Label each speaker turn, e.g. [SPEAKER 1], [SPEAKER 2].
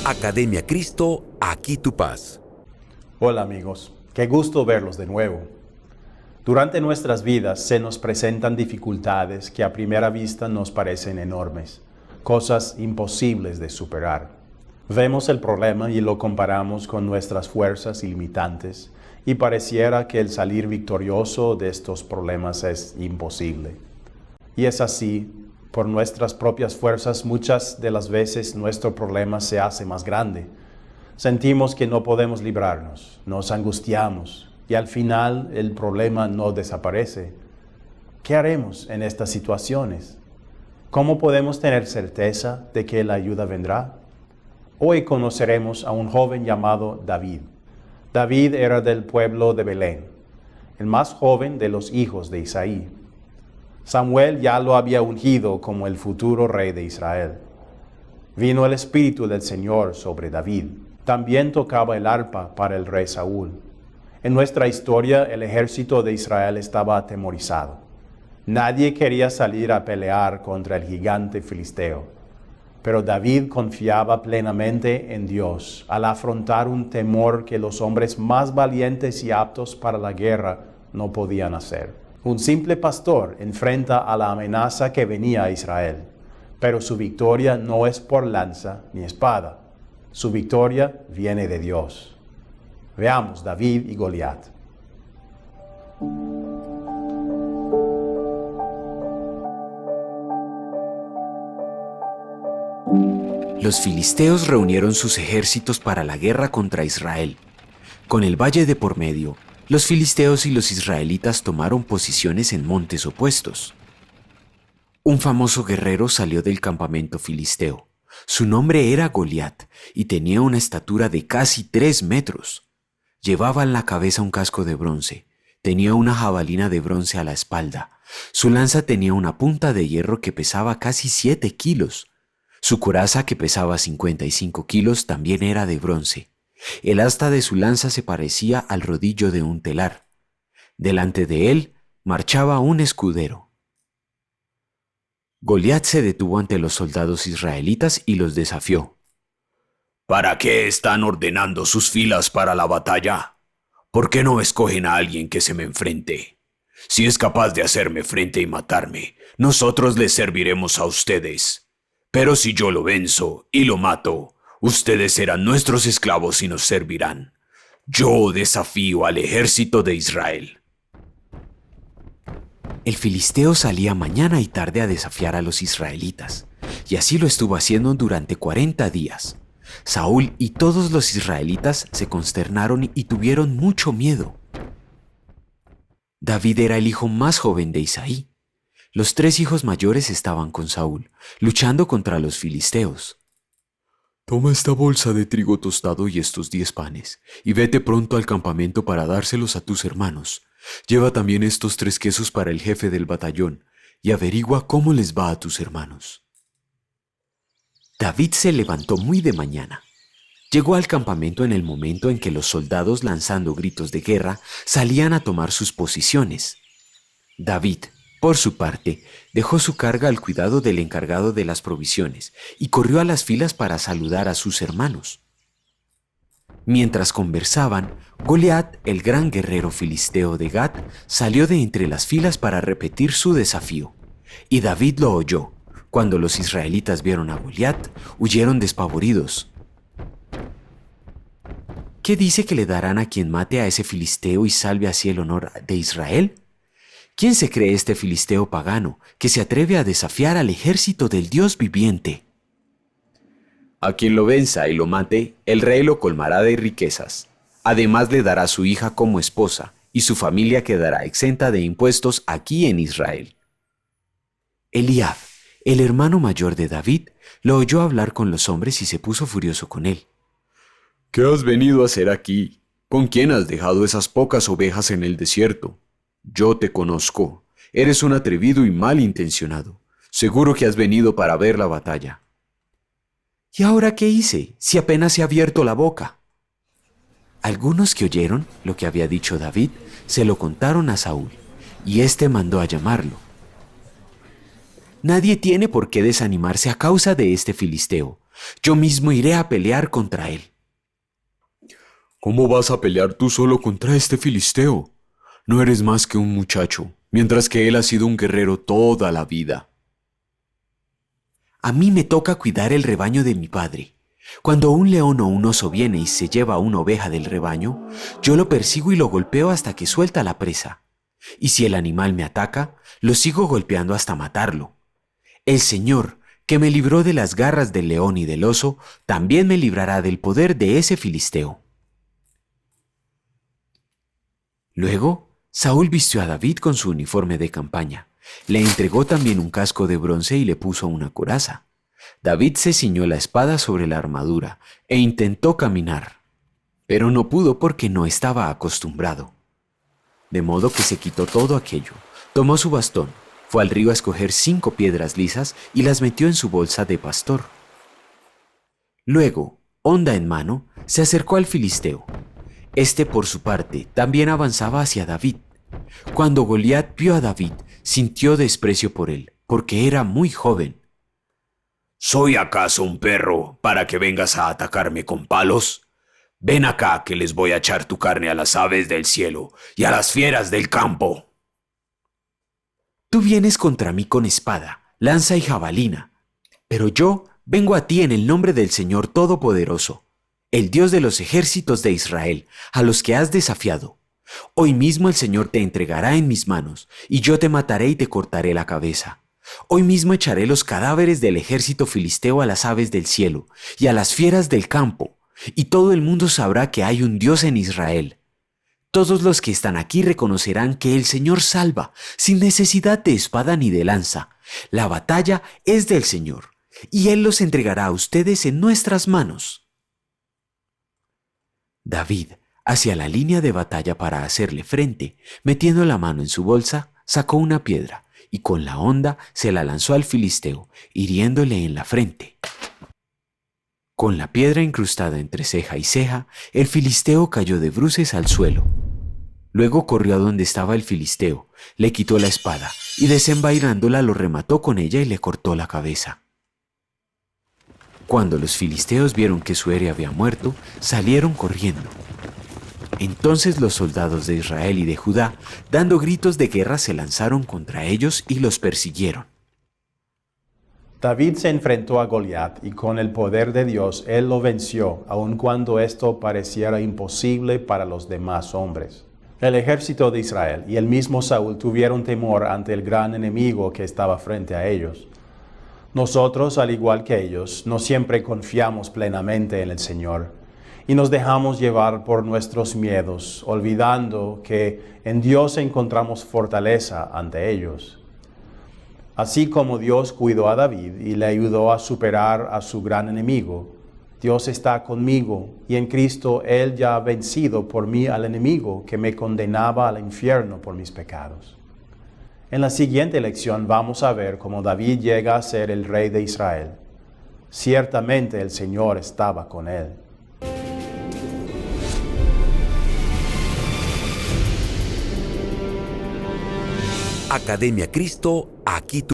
[SPEAKER 1] Academia Cristo, aquí tu paz.
[SPEAKER 2] Hola amigos, qué gusto verlos de nuevo. Durante nuestras vidas se nos presentan dificultades que a primera vista nos parecen enormes, cosas imposibles de superar. Vemos el problema y lo comparamos con nuestras fuerzas ilimitantes y pareciera que el salir victorioso de estos problemas es imposible. Y es así, por nuestras propias fuerzas muchas de las veces nuestro problema se hace más grande. Sentimos que no podemos librarnos, nos angustiamos y al final el problema no desaparece. ¿Qué haremos en estas situaciones? ¿Cómo podemos tener certeza de que la ayuda vendrá? Hoy conoceremos a un joven llamado David. David era del pueblo de Belén, el más joven de los hijos de Isaí. Samuel ya lo había ungido como el futuro rey de Israel. Vino el Espíritu del Señor sobre David. También tocaba el arpa para el rey Saúl. En nuestra historia, el ejército de Israel estaba atemorizado. Nadie quería salir a pelear contra el gigante filisteo. Pero David confiaba plenamente en Dios al afrontar un temor que los hombres más valientes y aptos para la guerra no podían hacer. Un simple pastor enfrenta a la amenaza que venía a Israel, pero su victoria no es por lanza ni espada. Su victoria viene de Dios. Veamos David y Goliat.
[SPEAKER 3] Los filisteos reunieron sus ejércitos para la guerra contra Israel. Con el valle de por medio, los filisteos y los israelitas tomaron posiciones en montes opuestos. Un famoso guerrero salió del campamento filisteo. Su nombre era Goliat y tenía una estatura de casi 3 metros. Llevaba en la cabeza un casco de bronce, tenía una jabalina de bronce a la espalda. Su lanza tenía una punta de hierro que pesaba casi 7 kilos. Su coraza, que pesaba 55 kilos, también era de bronce. El asta de su lanza se parecía al rodillo de un telar. Delante de él marchaba un escudero. Goliat se detuvo ante los soldados israelitas y los desafió.
[SPEAKER 4] ¿Para qué están ordenando sus filas para la batalla? ¿Por qué no escogen a alguien que se me enfrente? Si es capaz de hacerme frente y matarme, nosotros les serviremos a ustedes. Pero si yo lo venzo y lo mato, ustedes serán nuestros esclavos y nos servirán. Yo desafío al ejército de Israel.
[SPEAKER 3] El filisteo salía mañana y tarde a desafiar a los israelitas, y así lo estuvo haciendo durante 40 días. Saúl y todos los israelitas se consternaron y tuvieron mucho miedo. David era el hijo más joven de Isaí. Los 3 hijos mayores estaban con Saúl, luchando contra los filisteos.
[SPEAKER 5] Toma esta bolsa de trigo tostado y estos 10 panes, y vete pronto al campamento para dárselos a tus hermanos. Lleva también estos 3 quesos para el jefe del batallón, y averigua cómo les va a tus hermanos.
[SPEAKER 3] David se levantó muy de mañana. Llegó al campamento en el momento en que los soldados, lanzando gritos de guerra, salían a tomar sus posiciones. David, por su parte, dejó su carga al cuidado del encargado de las provisiones y corrió a las filas para saludar a sus hermanos. Mientras conversaban, Goliat, el gran guerrero filisteo de Gat, salió de entre las filas para repetir su desafío, y David lo oyó. Cuando los israelitas vieron a Goliat, huyeron despavoridos. ¿Qué dice que le darán a quien mate a ese filisteo y salve así el honor de Israel? ¿Quién se cree este filisteo pagano que se atreve a desafiar al ejército del Dios viviente?
[SPEAKER 4] A quien lo venza y lo mate, el rey lo colmará de riquezas. Además le dará a su hija como esposa, y su familia quedará exenta de impuestos aquí en Israel.
[SPEAKER 3] Eliab, el hermano mayor de David, lo oyó hablar con los hombres y se puso furioso con él.
[SPEAKER 5] ¿Qué has venido a hacer aquí? ¿Con quién has dejado esas pocas ovejas en el desierto? Yo te conozco. Eres un atrevido y malintencionado. Seguro que has venido para ver la batalla.
[SPEAKER 3] ¿Y ahora qué hice, si apenas he abierto la boca? Algunos que oyeron lo que había dicho David se lo contaron a Saúl, y éste mandó a llamarlo. Nadie tiene por qué desanimarse a causa de este filisteo. Yo mismo iré a pelear contra él.
[SPEAKER 5] ¿Cómo vas a pelear tú solo contra este filisteo? No eres más que un muchacho, mientras que él ha sido un guerrero toda la vida.
[SPEAKER 3] A mí me toca cuidar el rebaño de mi padre. Cuando un león o un oso viene y se lleva una oveja del rebaño, yo lo persigo y lo golpeo hasta que suelta la presa. Y si el animal me ataca, lo sigo golpeando hasta matarlo. El Señor, que me libró de las garras del león y del oso, también me librará del poder de ese filisteo. Luego, Saúl vistió a David con su uniforme de campaña. Le entregó también un casco de bronce y le puso una coraza. David se ciñó la espada sobre la armadura e intentó caminar, pero no pudo porque no estaba acostumbrado. De modo que se quitó todo aquello, tomó su bastón, fue al río a escoger 5 piedras lisas y las metió en su bolsa de pastor. Luego, honda en mano, se acercó al filisteo. Este, por su parte, también avanzaba hacia David. Cuando Goliat vio a David, sintió desprecio por él, porque era muy joven.
[SPEAKER 4] ¿Soy acaso un perro para que vengas a atacarme con palos? Ven acá que les voy a echar tu carne a las aves del cielo y a las fieras del campo.
[SPEAKER 3] Tú vienes contra mí con espada, lanza y jabalina, pero yo vengo a ti en el nombre del Señor Todopoderoso, el Dios de los ejércitos de Israel, a los que has desafiado. Hoy mismo el Señor te entregará en mis manos, y yo te mataré y te cortaré la cabeza. Hoy mismo echaré los cadáveres del ejército filisteo a las aves del cielo y a las fieras del campo, y todo el mundo sabrá que hay un Dios en Israel. Todos los que están aquí reconocerán que el Señor salva, sin necesidad de espada ni de lanza. La batalla es del Señor, y Él los entregará a ustedes en nuestras manos. David, hacia la línea de batalla para hacerle frente, metiendo la mano en su bolsa, sacó una piedra y con la honda se la lanzó al filisteo, hiriéndole en la frente. Con la piedra incrustada entre ceja y ceja, el filisteo cayó de bruces al suelo. Luego corrió a donde estaba el filisteo, le quitó la espada y desenvainándola lo remató con ella y le cortó la cabeza. Cuando los filisteos vieron que su héroe había muerto, salieron corriendo. Entonces los soldados de Israel y de Judá, dando gritos de guerra, se lanzaron contra ellos y los persiguieron.
[SPEAKER 2] David se enfrentó a Goliat y con el poder de Dios él lo venció, aun cuando esto pareciera imposible para los demás hombres. El ejército de Israel y el mismo Saúl tuvieron temor ante el gran enemigo que estaba frente a ellos. Nosotros, al igual que ellos, no siempre confiamos plenamente en el Señor y nos dejamos llevar por nuestros miedos, olvidando que en Dios encontramos fortaleza ante ellos. Así como Dios cuidó a David y le ayudó a superar a su gran enemigo, Dios está conmigo y en Cristo Él ya ha vencido por mí al enemigo que me condenaba al infierno por mis pecados. En la siguiente lección vamos a ver cómo David llega a ser el rey de Israel. Ciertamente el Señor estaba con él.
[SPEAKER 1] Academia Cristo, aquí